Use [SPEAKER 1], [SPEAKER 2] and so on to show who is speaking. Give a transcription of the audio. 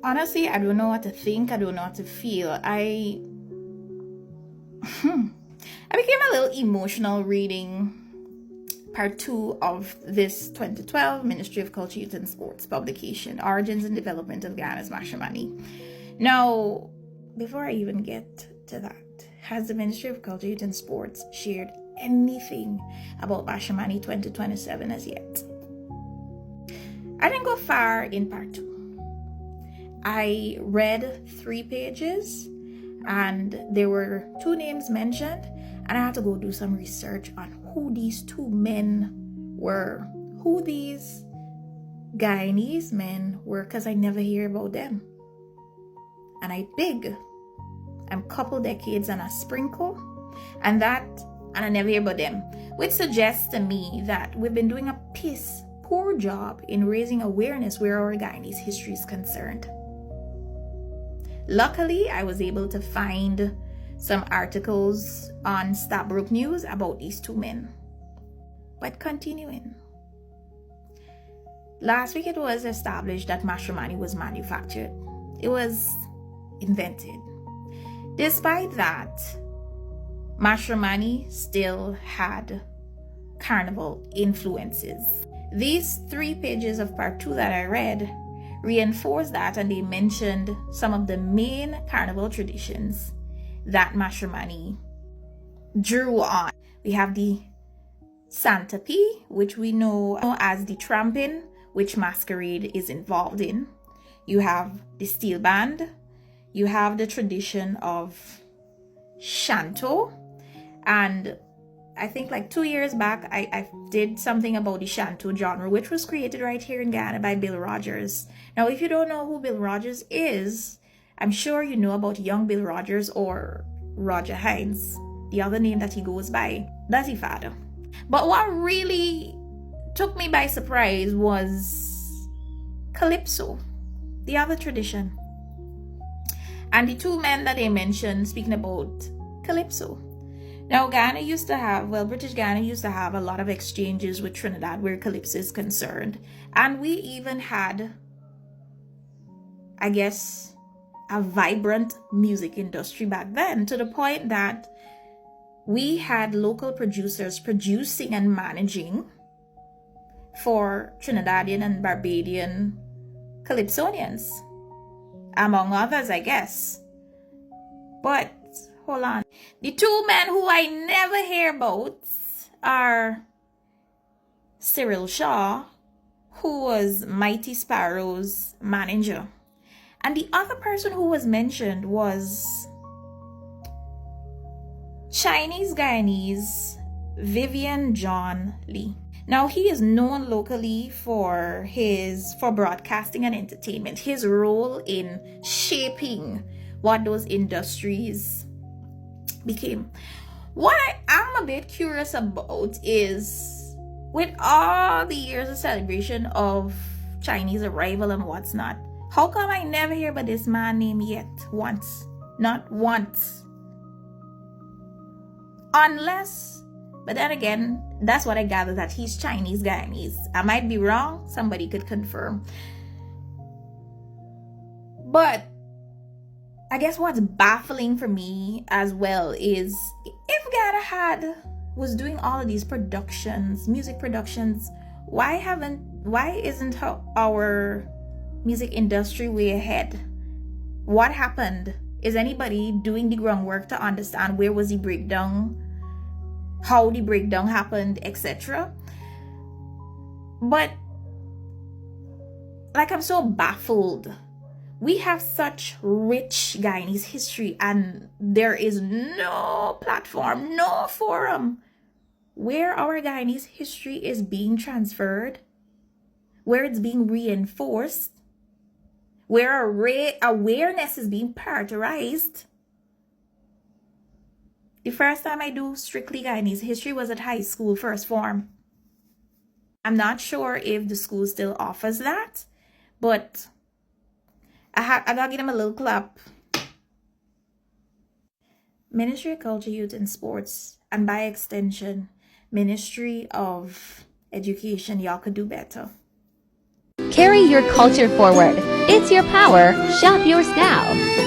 [SPEAKER 1] Honestly, I don't know what to think. I don't know what to feel. I became a little emotional reading part 2 of this 2012 Ministry of Culture, Youth and Sports publication, Origins and Development of Guyana's Matrimony. Now, before I even get to that, has the Ministry of Culture, Youth and Sports shared anything about Matrimony 2027 as yet? I didn't go far in part 2. I read 3 pages and there were 2 names mentioned, and I had to go do some research on who these 2 men were, who these Guyanese men were, because I never hear about them. And I'm couple decades and a sprinkle, and I never hear about them, which suggests to me that we've been doing a poor job in raising awareness where our Guyanese history is concerned. Luckily, I was able to find some articles on Stabrook News about these 2 men. But continuing. Last week it was established that matrimony was manufactured. It was invented. Despite that, matrimony still had carnival influences. These 3 pages of part 2 that I read reinforced that, and they mentioned some of the main carnival traditions that matrimony drew on. We have the Santa P, which we know as the tramping, which masquerade is involved in. You have the steel band. You have the tradition of Shanto. And I think like 2 years back, I did something about the Shanto genre, which was created right here in Guyana by Bill Rogers. Now, if you don't know who Bill Rogers is, I'm sure you know about young Bill Rogers, or Roger Hines, the other name that he goes by, Daddy Father. But what really took me by surprise was Calypso, the other tradition. And the 2 men that they mentioned speaking about Calypso. Now, British Guyana used to have a lot of exchanges with Trinidad where Calypso is concerned. And we even had, I guess, a vibrant music industry back then, to the point that we had local producers producing and managing for Trinidadian and Barbadian Calypsonians, among others, I guess. But hold on. The 2 men who I never hear about are Cyril Shaw, who was Mighty Sparrow's manager. And the other person who was mentioned was Chinese Guyanese Vivian John Lee. Now, he is known locally for broadcasting and entertainment, his role in shaping what those industries became. What I am a bit curious about is, with all the years of celebration of Chinese arrival and what's not, how come I never hear about this man name yet? Once. Not once. Unless, but then again, that's what I gather, that he's Chinese Guyanese. I might be wrong. Somebody could confirm. But I guess what's baffling for me as well is, if Guyana was doing all of these productions, music productions, why isn't our music industry way ahead? What happened? Is anybody doing the groundwork to understand where was the breakdown, how the breakdown happened, etc.? But like, I'm so baffled. We have such rich Guyanese history, and there is no platform, no forum where our Guyanese history is being transferred, where it's being reinforced, where awareness is being prioritized. The first time I do strictly Guyanese history was at high school, first form. I'm not sure if the school still offers that, but I gotta give them a little clap. Ministry of Culture, Youth and Sports, and by extension, Ministry of Education, y'all could do better.
[SPEAKER 2] Carry your culture forward. It's your power. Shop yours now.